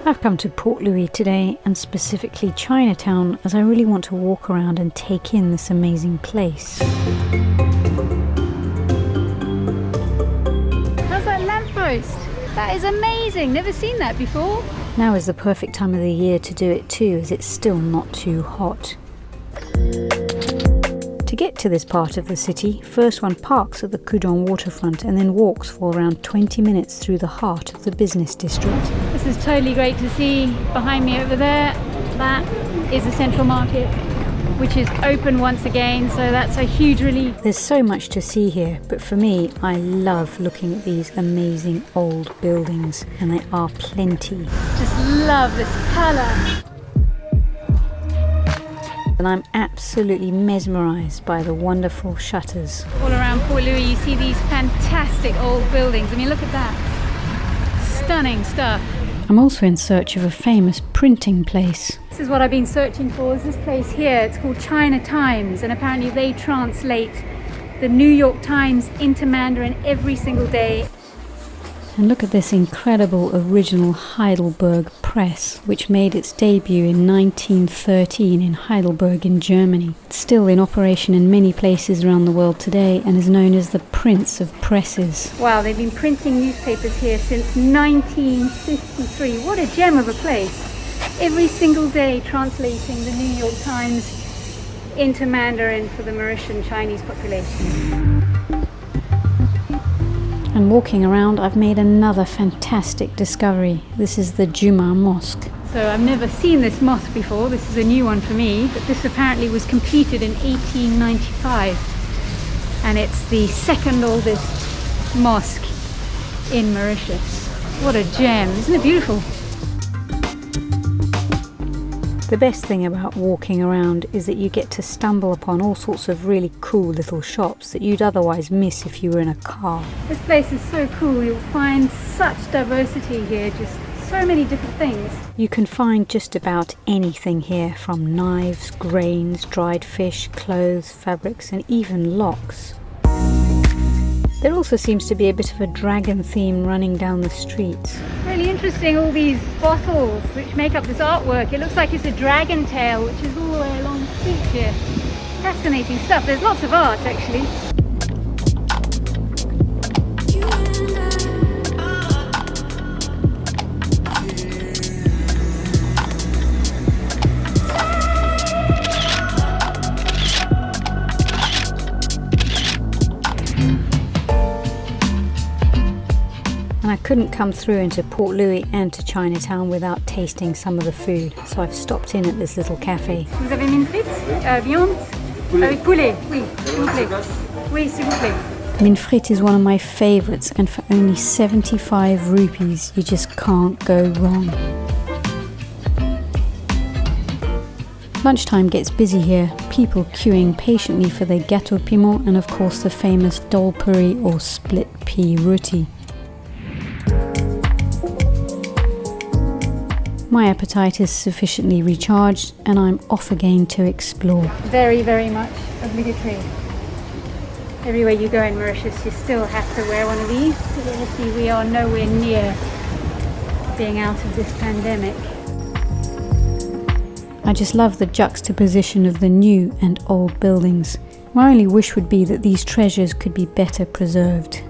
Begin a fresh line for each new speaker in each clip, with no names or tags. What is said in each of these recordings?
I've come to Port Louis today, and specifically Chinatown, as I really want to walk around and take in this amazing place.
How's that lamppost? That is amazing, never seen that before.
Now is the perfect time of the year to do it too, as it's still not too hot. To get to this part of the city, first one parks at the Kudon Waterfront and then walks for around 20 minutes through the heart of the business district.
This is totally great to see. Behind me over there, that is the central market, which is open once again, so that's a huge relief.
There's so much to see here, but for me, I love looking at these amazing old buildings, and there are plenty.
Just love this colour.
And I'm absolutely mesmerised by the wonderful shutters.
All around Port Louis you see these fantastic old buildings. I mean, look at that. Stunning stuff.
I'm also in search of a famous printing place.
This is what I've been searching for, is this place here. It's called China Times, and apparently they translate the New York Times into Mandarin every single day.
And look at this incredible original Heidelberg press, which made its debut in 1913 in Heidelberg in Germany. It's still in operation in many places around the world today and is known as the Prince of Presses.
Wow, they've been printing newspapers here since 1953. What a gem of a place. Every single day translating the New York Times into Mandarin for the Mauritian Chinese population.
And walking around, I've made another fantastic discovery. This is the Jumar Mosque.
So I've never seen this mosque before. This is a new one for me, but this apparently was completed in 1895. And it's the second oldest mosque in Mauritius. What a gem, isn't it beautiful?
The best thing about walking around is that you get to stumble upon all sorts of really cool little shops that you'd otherwise miss if you were in a car.
This place is so cool. You'll find such diversity here, just so many different things.
You can find just about anything here, from knives, grains, dried fish, clothes, fabrics, and even locks. There also seems to be a bit of a dragon theme running down the streets.
Really interesting, all these bottles which make up this artwork. It looks like it's a dragon tail, which is all the way along the street here. Fascinating stuff. There's lots of art actually.
And I couldn't come through into Port Louis and to Chinatown without tasting some of the food, so I've stopped in at this little cafe.
Vous avez mine frites, viande, avec poulet, oui, s'il vous plaît. Oui, s'il vous plaît.
Mine frites is one of my favourites, and for only 75 rupees, you just can't go wrong. Lunchtime gets busy here, people queuing patiently for their gâteau piment and of course the famous dal puri or split pea roti. My appetite is sufficiently recharged and I'm off again to explore.
Very, very much obligatory. Everywhere you go in Mauritius, you still have to wear one of these, because obviously we are nowhere near being out of this pandemic.
I just love the juxtaposition of the new and old buildings. My only wish would be that these treasures could be better preserved.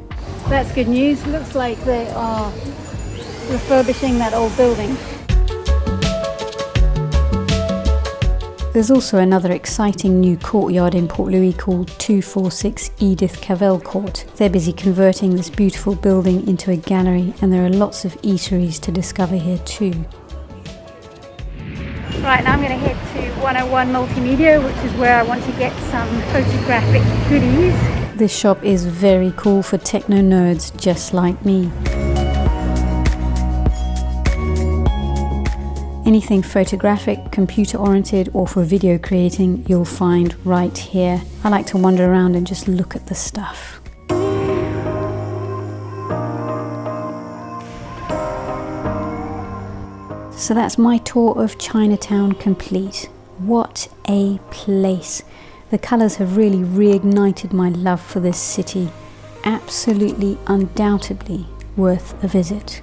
That's good news. Looks like they are refurbishing that old building.
There's also another exciting new courtyard in Port Louis called 246 Edith Cavill Court. They're busy converting this beautiful building into a gallery, and there are lots of eateries to discover here too.
Right, now I'm going to head to 101 Multimedia, which is where I want to get some photographic goodies.
This shop is very cool for techno nerds just like me. Anything photographic, computer-oriented, or for video creating, you'll find right here. I like to wander around and just look at the stuff. So that's my tour of Chinatown complete. What a place! The colours have really reignited my love for this city. Absolutely, undoubtedly worth a visit.